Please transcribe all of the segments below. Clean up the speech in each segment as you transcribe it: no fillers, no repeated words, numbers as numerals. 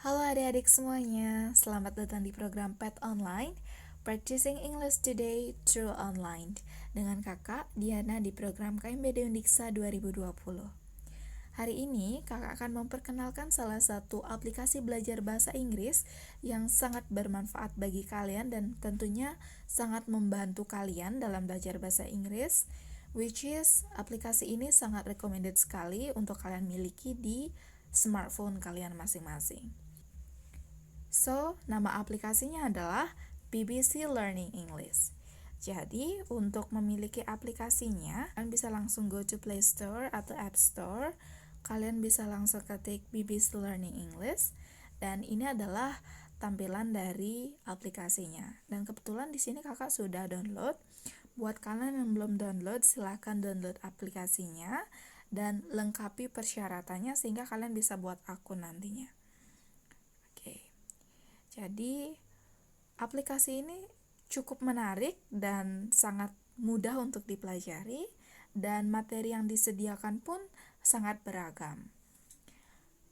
Halo adik-adik semuanya, selamat datang di program PET Online, Practicing English Today Through Online, dengan kakak Diana di program KMBD Undiksa 2020. Hari ini kakak akan memperkenalkan salah satu aplikasi belajar bahasa Inggris yang sangat bermanfaat bagi kalian dan tentunya sangat membantu kalian dalam belajar bahasa Inggris, which is aplikasi ini sangat recommended sekali untuk kalian miliki di smartphone kalian masing-masing. So, nama aplikasinya adalah BBC Learning English. Jadi, untuk memiliki aplikasinya, kalian bisa langsung go to Play Store atau App Store. Kalian bisa langsung ketik BBC Learning English, dan ini adalah tampilan dari aplikasinya. Dan kebetulan di sini kakak sudah download. Buat kalian yang belum download, silahkan download aplikasinya dan lengkapi persyaratannya sehingga kalian bisa buat akun nantinya. Jadi, aplikasi ini cukup menarik dan sangat mudah untuk dipelajari, dan materi yang disediakan pun sangat beragam.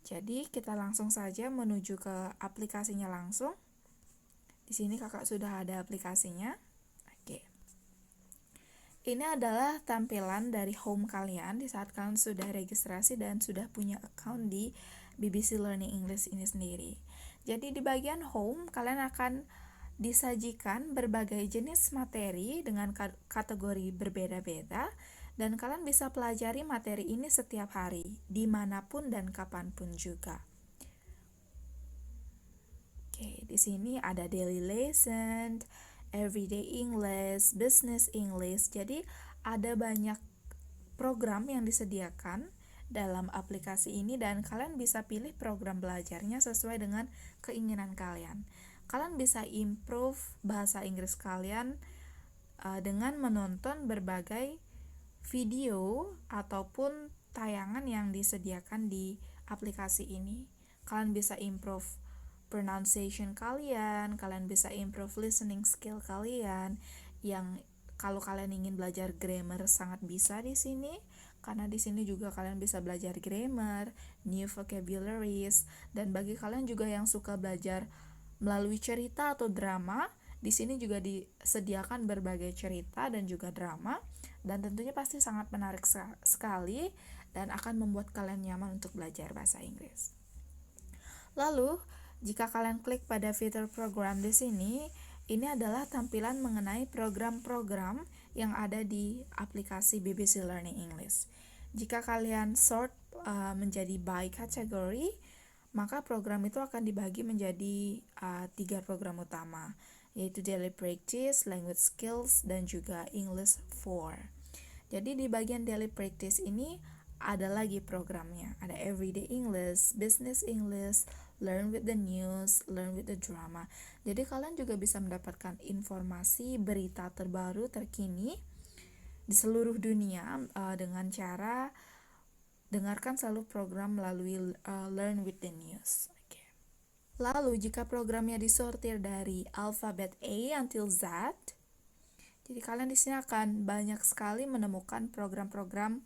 Jadi, kita langsung saja menuju ke aplikasinya langsung. Di sini kakak sudah ada aplikasinya. Oke. Ini adalah tampilan dari home kalian di saat kalian sudah registrasi dan sudah punya account di BBC Learning English ini sendiri. Jadi di bagian home, kalian akan disajikan berbagai jenis materi dengan kategori berbeda-beda, dan kalian bisa pelajari materi ini setiap hari, dimanapun dan kapanpun juga. Oke, di sini ada daily lesson, everyday English, business English. Jadi ada banyak program yang disediakan dalam aplikasi ini dan kalian bisa pilih program belajarnya sesuai dengan keinginan kalian. Kalian bisa improve bahasa Inggris kalian dengan menonton berbagai video ataupun tayangan yang disediakan di aplikasi ini. Kalian bisa improve pronunciation kalian bisa improve listening skill kalian, yang kalau kalian ingin belajar grammar sangat bisa di sini. Karena di sini juga kalian bisa belajar grammar, new vocabularies, dan bagi kalian juga yang suka belajar melalui cerita atau drama, di sini juga disediakan berbagai cerita dan juga drama, dan tentunya pasti sangat menarik sekali dan akan membuat kalian nyaman untuk belajar bahasa Inggris. Lalu, jika kalian klik pada fitur program di sini, ini adalah tampilan mengenai program-program yang ada di aplikasi BBC Learning English. Jika kalian sort menjadi by category, maka program itu akan dibagi menjadi 3 program utama, yaitu daily practice, language skills, dan juga English 4. Jadi di bagian daily practice ini ada lagi programnya. Ada everyday English, business English, learn with the news, learn with the drama. Jadi kalian juga bisa mendapatkan informasi berita terbaru terkini di seluruh dunia dengan cara dengarkan selalu program melalui learn with the news. Lalu jika programnya disortir dari alfabet A until Z, jadi kalian di sini akan banyak sekali menemukan program-program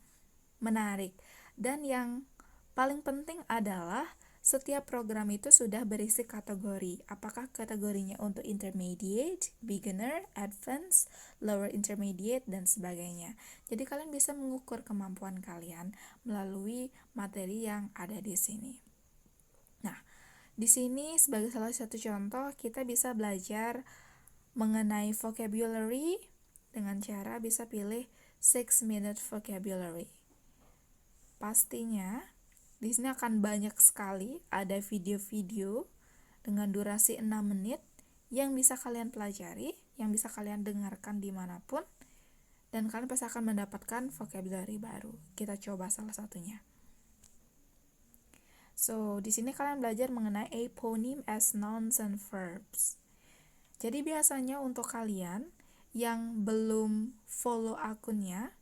menarik. Dan yang paling penting adalah setiap program itu sudah berisi kategori. Apakah kategorinya untuk intermediate, beginner, advanced, lower intermediate, dan sebagainya. Jadi kalian bisa mengukur kemampuan kalian melalui materi yang ada di sini. Nah, di sini sebagai salah satu contoh kita bisa belajar mengenai vocabulary dengan cara bisa pilih 6-minute vocabulary. Pastinya di sini akan banyak sekali ada video-video dengan durasi 6 menit yang bisa kalian pelajari, yang bisa kalian dengarkan dimanapun, dan kalian pasti akan mendapatkan vocabulary baru. Kita coba salah satunya. So, di sini kalian belajar mengenai eponym as nouns and verbs. Jadi biasanya untuk kalian yang belum follow akunnya,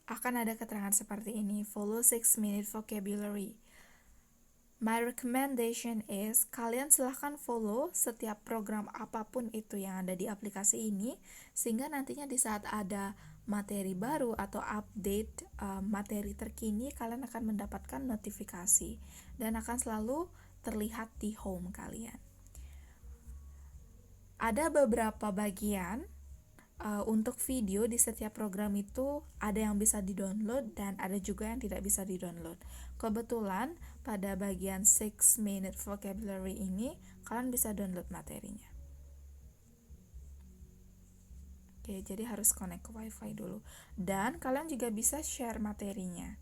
akan ada keterangan seperti ini, follow 6-minute vocabulary. My recommendation is kalian silahkan follow setiap program apapun itu yang ada di aplikasi ini, sehingga nantinya di saat ada materi baru atau update materi terkini, kalian akan mendapatkan notifikasi dan akan selalu terlihat di home kalian. Ada beberapa bagian untuk video di setiap program itu, ada yang bisa di-download dan ada juga yang tidak bisa di-download. Kebetulan pada bagian 6 minute vocabulary ini kalian bisa download materinya. Oke, jadi harus connect ke wifi dulu. Dan kalian juga bisa share materinya.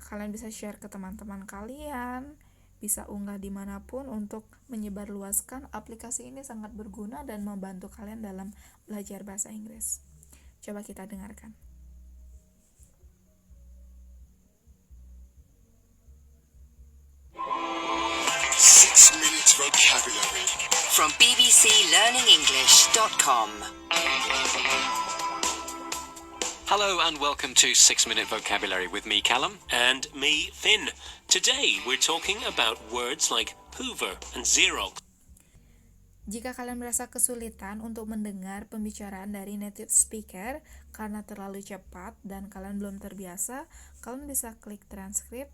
Kalian bisa share ke teman-teman kalian, bisa unggah dimanapun untuk menyebarluaskan. Aplikasi ini sangat berguna dan membantu kalian dalam belajar bahasa Inggris. Coba kita dengarkan. Six Minute Vocabulary from bbclearningenglish.com. Hello and welcome to 6 Minute Vocabulary with me, Callum. And me, Finn. Today we're talking about words like Hoover and Xerox. Jika kalian merasa kesulitan untuk mendengar pembicaraan dari native speaker karena terlalu cepat dan kalian belum terbiasa, kalian bisa klik transkrip.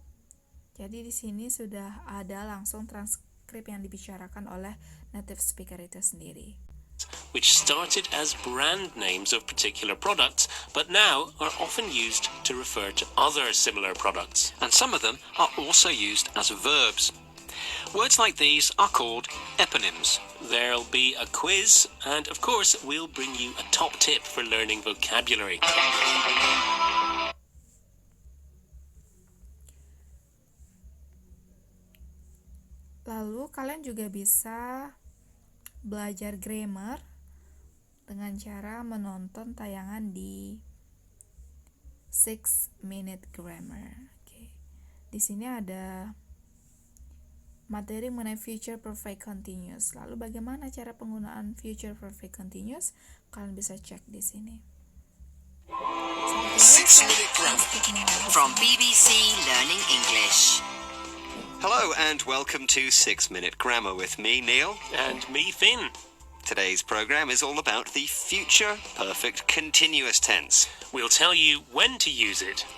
Jadi di sini sudah ada langsung transkrip yang dibicarakan oleh native speaker itu sendiri. Which started as brand names of particular products, but now are often used to refer to other similar products. And some of them are also used as verbs. Words like these are called eponyms. There'll be a quiz, and of course we'll bring you a top tip for learning vocabulary. Lalu kalian juga bisa belajar grammar dengan cara menonton tayangan di 6 Minute Grammar. Oke. Di sini ada materi mengenai future perfect continuous. Lalu bagaimana cara penggunaan future perfect continuous? Kalian bisa cek di sini. 6 Minute Grammar from BBC Learning English. Hello and welcome to 6 Minute Grammar with me, Neil. And me, Finn. Today's program is all about the future perfect continuous tense. We'll tell you when to use it.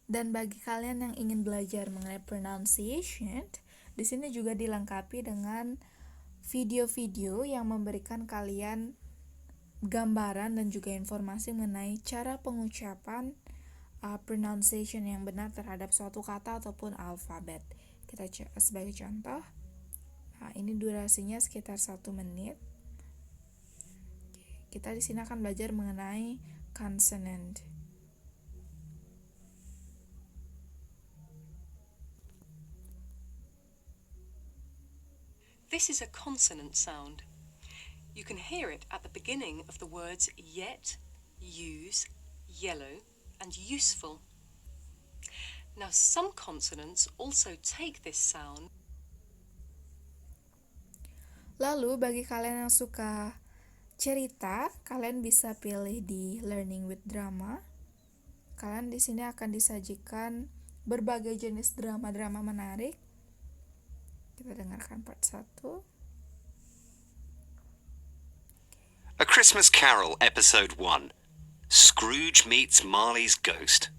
Dan bagi kalian yang ingin belajar mengenai pronunciation, di sini juga dilengkapi dengan video-video yang memberikan kalian gambaran dan juga informasi mengenai cara pengucapan pronunciation yang benar terhadap suatu kata ataupun alfabet. Kita sebagai contoh, ini durasinya sekitar 1 menit. Kita di sini akan belajar mengenai consonant. This is a consonant sound. You can hear it at the beginning of the words yet, use, yellow, and useful. Now, some consonants also take this sound. Lalu, bagi kalian yang suka cerita, kalian bisa pilih di Learning with Drama. Kalian di sini akan disajikan berbagai jenis drama-drama menarik. Kita dengarkan part 1. A Christmas Carol, Episode 1. Scrooge meets Marley's ghost.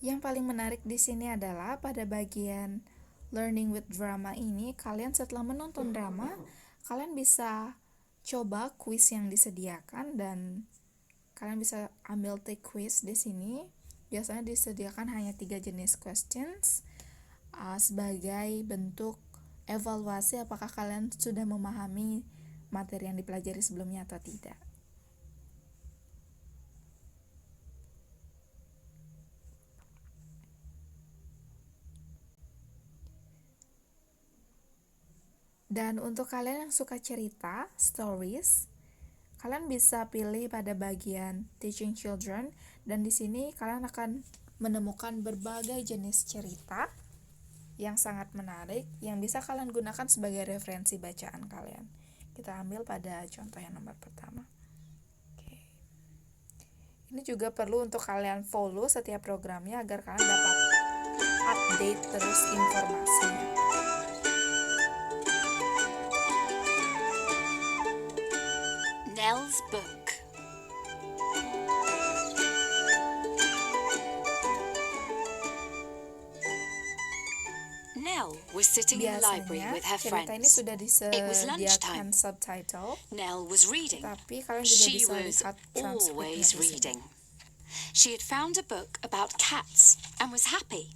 Yang paling menarik di sini adalah pada bagian Learning with Drama ini, kalian setelah menonton drama, kalian bisa coba quiz yang disediakan dan kalian bisa ambil take quiz di sini. Biasanya disediakan hanya 3 jenis questions sebagai bentuk evaluasi apakah kalian sudah memahami materi yang dipelajari sebelumnya atau tidak. Dan untuk kalian yang suka cerita, stories, kalian bisa pilih pada bagian Teaching Children, dan di sini kalian akan menemukan berbagai jenis cerita yang sangat menarik yang bisa kalian gunakan sebagai referensi bacaan kalian. Kita ambil pada contoh yang nomor pertama. Oke. Ini juga perlu untuk kalian follow setiap programnya agar kalian dapat update terus informasinya. Nell's book. Nell was sitting in the library Biasanya with her cerita ini friends. sudah It was disediakan lunchtime. subtitle, Nell was reading. tapi kalian juga She bisa was lihat transkripnya always di sini. reading. She had found a book about cats and was happy.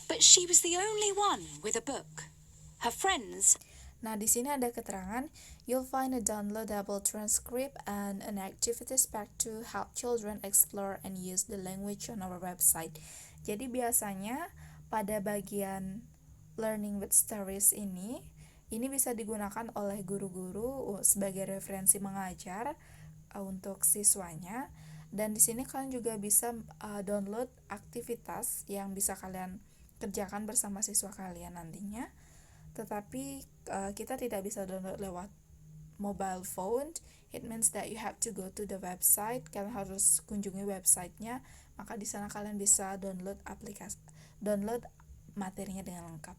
But she was the only one with a book. Her friends Nah, di sini ada keterangan, you'll find a downloadable transcript and an activities pack to help children explore and use the language on our website. Jadi biasanya pada bagian Learning with Stories ini bisa digunakan oleh guru-guru sebagai referensi mengajar untuk siswanya. Dan di sini kalian juga bisa download aktivitas yang bisa kalian kerjakan bersama siswa kalian nantinya. Tetapi kita tidak bisa download lewat mobile phone. It means that you have to go to the website. Kalian harus kunjungi websitenya. Maka di sana kalian bisa download materinya dengan lengkap.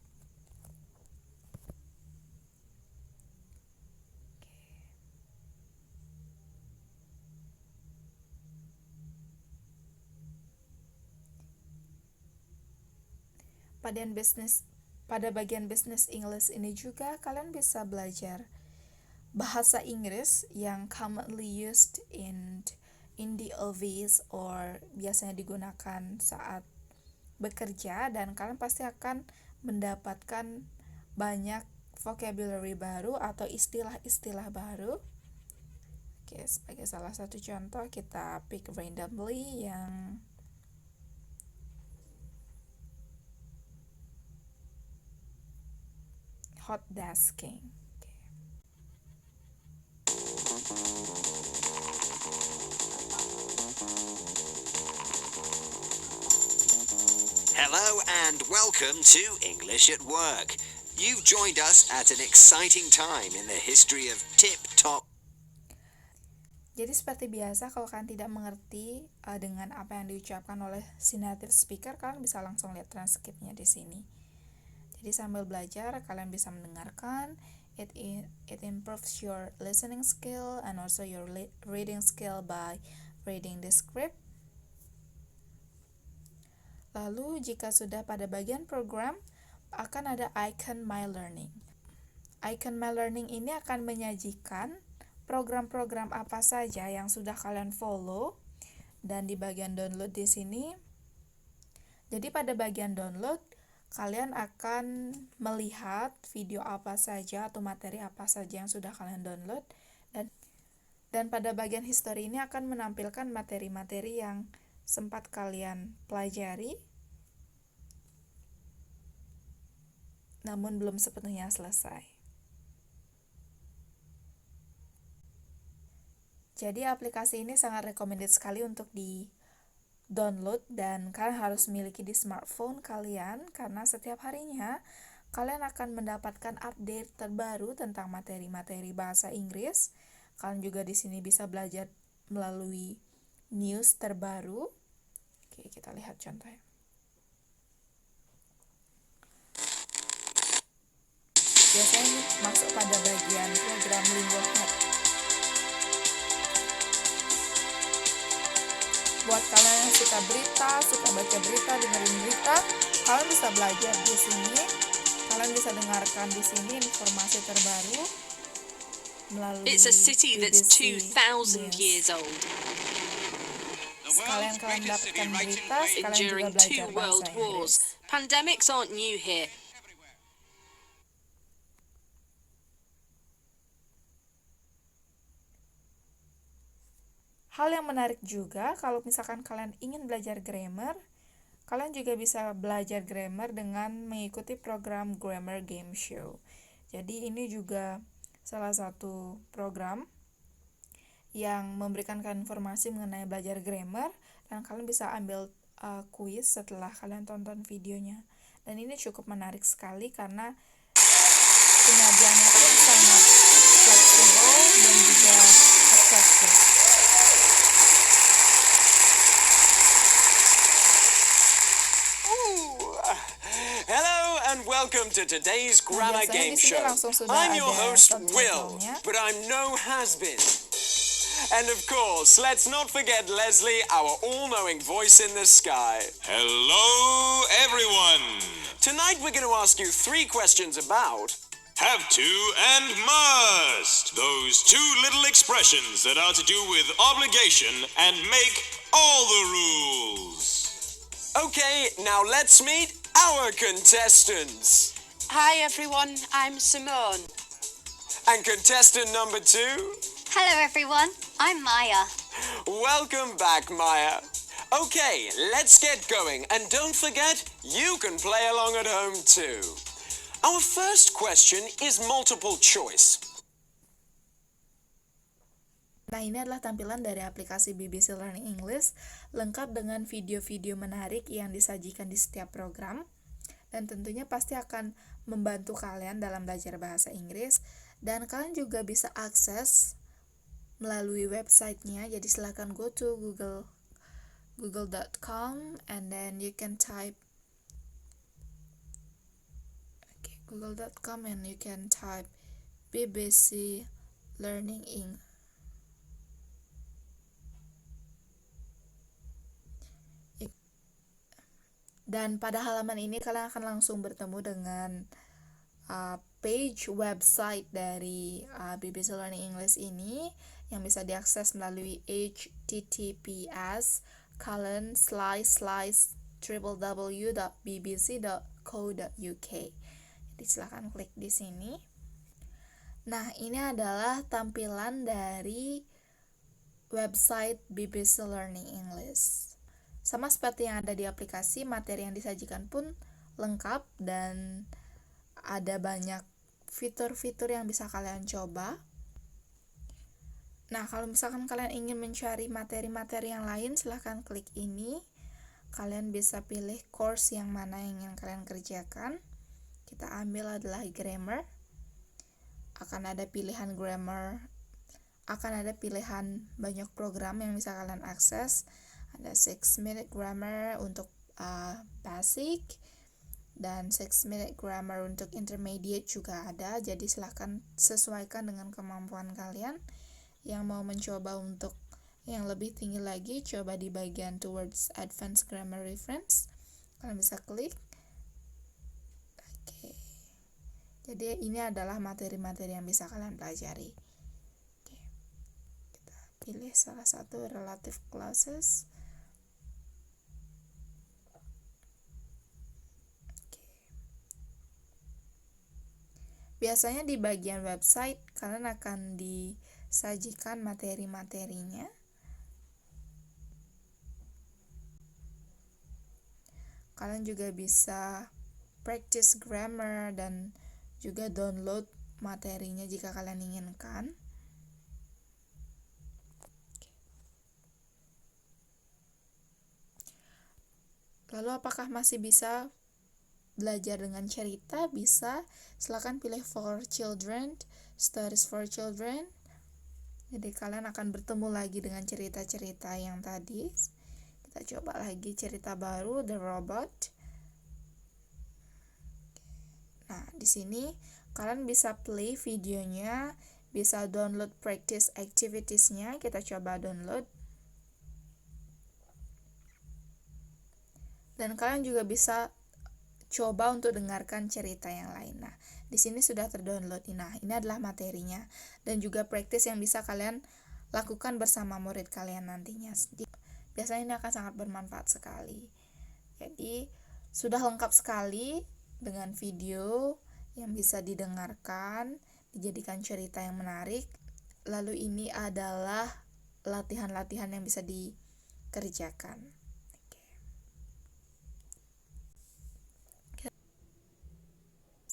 Pada bagian Business English ini juga kalian bisa belajar bahasa Inggris yang commonly used in the office or biasanya digunakan saat bekerja, dan kalian pasti akan mendapatkan banyak vocabulary baru atau istilah-istilah baru. Oke, sebagai salah satu contoh kita pick randomly yang hot desking. Hello and welcome to English at Work. You've joined us at an exciting time in the history of tip-top. Jadi seperti biasa, kalau kalian tidak mengerti dengan apa yang diucapkan oleh si native speaker, kalian bisa langsung lihat transkripnya di sini. Jadi sambil belajar, kalian bisa mendengarkan. It improves your listening skill and also your reading skill by reading the script. Lalu jika sudah pada bagian program, akan ada icon My Learning. Icon My Learning ini akan menyajikan program-program apa saja yang sudah kalian follow, dan di bagian download di sini. Jadi pada bagian download, kalian akan melihat video apa saja atau materi apa saja yang sudah kalian download, dan pada bagian history ini akan menampilkan materi-materi yang sempat kalian pelajari namun belum sepenuhnya selesai. Jadi aplikasi ini sangat recommended sekali untuk di-download, dan kalian harus miliki di smartphone kalian karena setiap harinya kalian akan mendapatkan update terbaru tentang materi-materi bahasa Inggris. Kalian juga di sini bisa belajar melalui news terbaru. Oke, kita lihat contohnya. Biasanya ini masuk pada bagian program LinguaHub. Buat kalian yang suka berita, suka baca berita, dengerin berita, kalian bisa belajar di sini. Kalian bisa dengarkan di sini informasi terbaru melalui It's a city that's BBC 2,000 News. years old, Sekalian kalian dapatkan berita, sekalian juga enduring belajar 2 bahasa world wars. Inggris. Pandemics aren't new here. Hal yang menarik juga, kalau misalkan kalian ingin belajar grammar, kalian juga bisa belajar grammar dengan mengikuti program Grammar Game Show. Jadi ini juga salah satu program yang memberikan kalian informasi mengenai belajar grammar, dan kalian bisa ambil kuis setelah kalian tonton videonya. Dan ini cukup menarik sekali karena penyajiannya pun sangat fleksibel dan juga atraktif. Hello and welcome to today's grammar biasanya game di sini show. langsung sudah I'm your ada host, Will, subtitlenya. but I'm no has-been. And of course, let's not forget Leslie, our all-knowing voice in the sky. Hello, everyone. Tonight we're going to ask you 3 questions about Have to and must. Those 2 little expressions that are to do with obligation and make all the rules. Okay, now let's meet our contestants. Hi everyone, I'm Simone. And contestant number 2, Hello, everyone. I'm Maya. welcome back, Maya. Okay, let's get going. And don't forget, you can play along at home too. Our first question is multiple choice. Nah, ini adalah tampilan dari aplikasi BBC Learning English, lengkap dengan video-video menarik yang disajikan di setiap program, dan tentunya pasti akan membantu kalian dalam belajar bahasa Inggris, dan kalian juga bisa akses melalui websitenya. Jadi silakan go to google.com and then you can type google.com and you can type BBC Learning English. Dan pada halaman ini kalian akan langsung bertemu dengan page website dari BBC Learning English ini yang bisa diakses melalui https://www.bbc.co.uk. Jadi silakan klik di sini. Nah, ini adalah tampilan dari website BBC Learning English. Sama seperti yang ada di aplikasi, materi yang disajikan pun lengkap dan ada banyak fitur-fitur yang bisa kalian coba. Nah, kalau misalkan kalian ingin mencari materi-materi yang lain, silahkan klik ini. Kalian bisa pilih course yang mana yang ingin kalian kerjakan. Kita ambil adalah grammar. Akan ada pilihan grammar, akan ada pilihan banyak program yang bisa kalian akses. Ada 6-minute grammar untuk basic, dan 6-minute grammar untuk intermediate juga ada. Jadi silahkan sesuaikan dengan kemampuan kalian. Yang mau mencoba untuk yang lebih tinggi lagi, coba di bagian towards advanced grammar reference, kalian bisa klik. Oke. Jadi ini adalah materi-materi yang bisa kalian pelajari. Oke. Kita pilih salah satu relative clauses. Biasanya di bagian website kalian akan disajikan materi-materinya. Kalian juga bisa practice grammar dan juga download materinya jika kalian inginkan. Lalu apakah masih bisa belajar dengan cerita? Bisa. Silakan pilih for children, stories for children. Jadi kalian akan bertemu lagi dengan cerita-cerita yang tadi. Kita coba lagi cerita baru, The Robot. Nah, di sini kalian bisa play videonya, bisa download practice activities-nya. Kita coba download. Dan kalian juga bisa coba untuk dengarkan cerita yang lain. Nah, di sini sudah terdownload. Nah, ini adalah materinya dan juga praktis yang bisa kalian lakukan bersama murid kalian nantinya. Biasanya ini akan sangat bermanfaat sekali. Jadi, sudah lengkap sekali dengan video yang bisa didengarkan, dijadikan cerita yang menarik. Lalu ini adalah latihan-latihan yang bisa dikerjakan.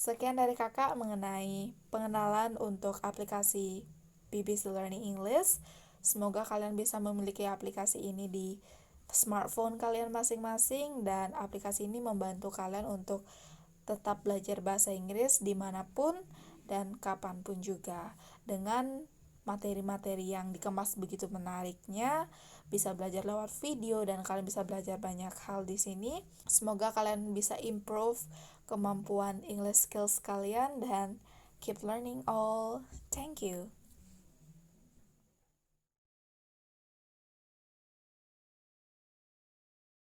Sekian dari kakak mengenai pengenalan untuk aplikasi BBC Learning English. Semoga kalian bisa memiliki aplikasi ini di smartphone kalian masing-masing, dan aplikasi ini membantu kalian untuk tetap belajar bahasa Inggris dimanapun dan kapanpun juga. Dengan materi-materi yang dikemas begitu menariknya, bisa belajar lewat video dan kalian bisa belajar banyak hal di sini. Semoga kalian bisa improve kemampuan English skills kalian dan keep learning all. Thank you.